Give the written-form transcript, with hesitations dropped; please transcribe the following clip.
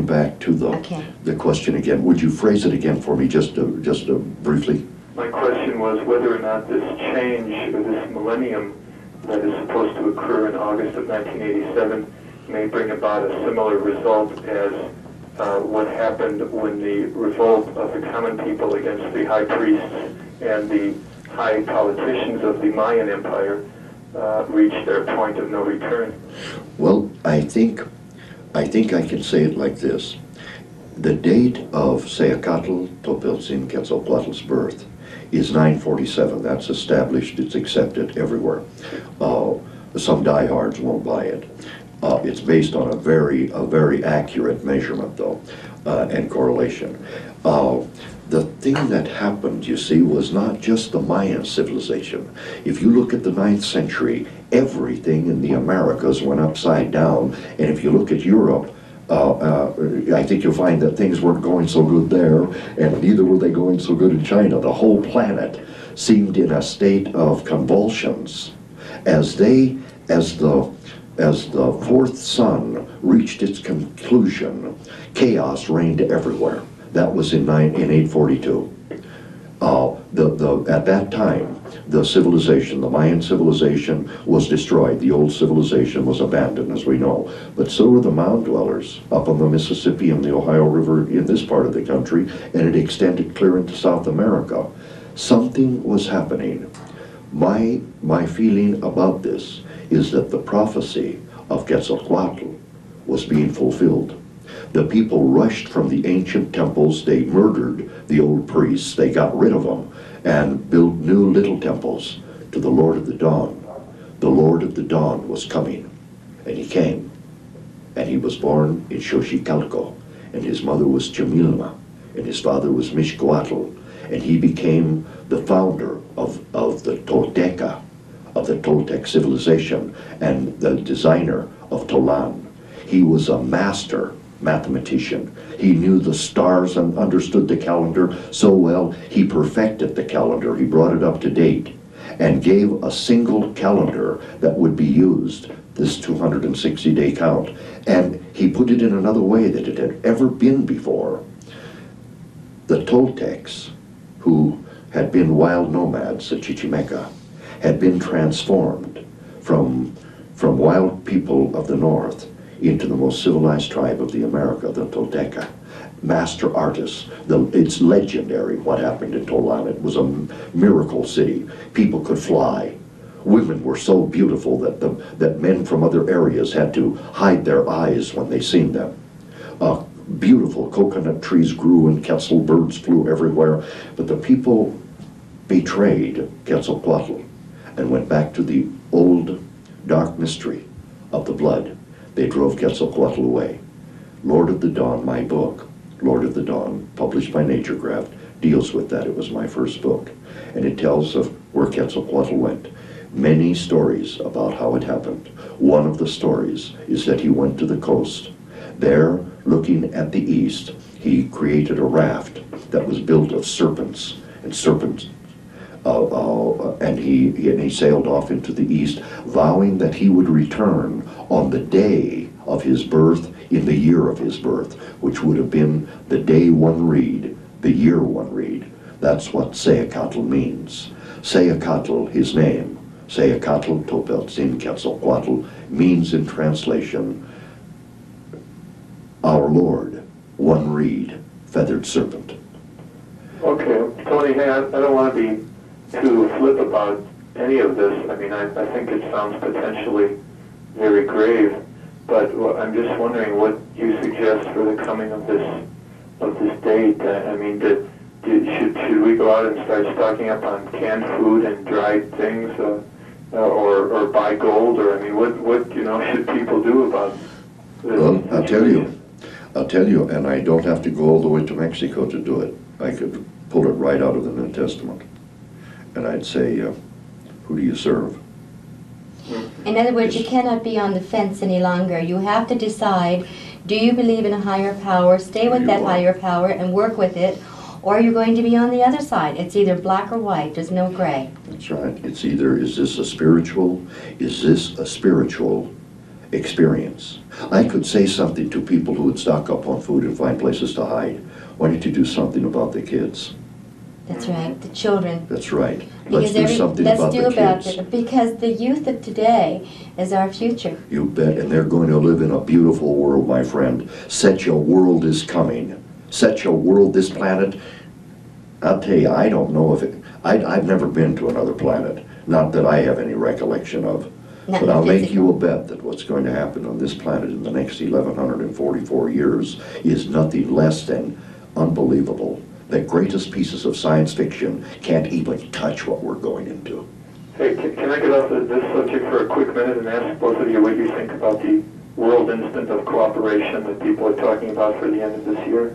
going back to the question again. Would you phrase it again for me, just briefly? My question was whether or not this change, or this millennium that is supposed to occur in August of 1987, may bring about a similar result as what happened when the revolt of the common people against the high priests and the high politicians of the Mayan Empire reached their point of no return. Well, I think I can say it like this. The date of Seacatl Topiltzin Quetzalcoatl's birth is 947. That's established. It's accepted everywhere. Some diehards won't buy it. It's based on a very accurate measurement, though, and correlation. The thing that happened, you see, was not just the Mayan civilization. If you look at the 9th century, everything in the Americas went upside down. And if you look at Europe, I think you'll find that things weren't going so good there, and neither were they going so good in China. The whole planet seemed in a state of convulsions as the fourth sun reached its conclusion. Chaos reigned everywhere. That was in 842. At that time, the civilization, the Mayan civilization, was destroyed. The old civilization was abandoned, as we know. But so were the mound dwellers up on the Mississippi and the Ohio River in this part of the country, and it extended clear into South America. Something was happening. My feeling about this is that the prophecy of Quetzalcoatl was being fulfilled. The people rushed from the ancient temples. They murdered the old priests. They got rid of them and built new little temples to the Lord of the Dawn. The Lord of the Dawn was coming, and he came. And he was born in Xochicalco, and his mother was Chamilma, and his father was Mixcoatl, and he became the founder of the Tolteca, of the Toltec civilization, and the designer of Tolan. He was a master mathematician. He knew the stars and understood the calendar so well, he perfected the calendar. He brought it up to date and gave a single calendar that would be used, this 260-day count. And he put it in another way that it had ever been before. The Toltecs, who had been wild nomads at Chichimeca, had been transformed from wild people of the north into the most civilized tribe of the America, the Tolteca. Master artists. It's legendary what happened in Tolan. It was a miracle city. People could fly. Women were so beautiful that men from other areas had to hide their eyes when they seen them. Beautiful coconut trees grew and Quetzal birds flew everywhere, but the people betrayed Quetzalcoatl and went back to the old dark mystery of the blood. They drove Quetzalcoatl away. Lord of the Dawn, my book, Lord of the Dawn, published by Naturecraft, deals with that. It was my first book. And it tells of where Quetzalcoatl went. Many stories about how it happened. One of the stories is that he went to the coast. There, looking at the east, he created a raft that was built of serpents and serpents. And he sailed off into the east, vowing that he would return on the day of his birth, in the year of his birth, which would have been the day one read, the year one read. That's what Seacatl means. Seacatl, his name, Seacatl Topiltzin Quetzalcoatl, means in translation, our Lord, one reed, feathered serpent. Okay, Tony, hey, I don't want to be too flip about any of this. I mean, I think it sounds potentially very grave, but I'm just wondering what you suggest for the coming of this date. I mean, should we go out and start stocking up on canned food and dried things, or buy gold, or I mean, what should people do about this? Well, I'll tell you, and I don't have to go all the way to Mexico to do it. I could pull it right out of the New Testament. And I'd say, who do you serve? In other words, you cannot be on the fence any longer. You have to decide, do you believe in a higher power, stay with that higher power and work with it, or you're going to be on the other side. It's either black or white. There's no gray. That's right. It's either, is this a spiritual experience. I could say something to people who would stock up on food and find places to hide. Why don't you do something about the kids? That's right, the children. That's right. Because Let's do something about the kids. Because the youth of today is our future. You bet, and they're going to live in a beautiful world, my friend. Such a world is coming. Such a world, this planet, I'll tell you, I don't know if it, I've never been to another planet. Not that I have any recollection of. Not But I'll make physical. you a bet that what's going to happen on this planet in the next 1,144 years is nothing less than unbelievable. The greatest pieces of science fiction can't even touch what we're going into. Hey, can I get off this subject for a quick minute and ask both of you what you think about the world instant of cooperation that people are talking about for the end of this year?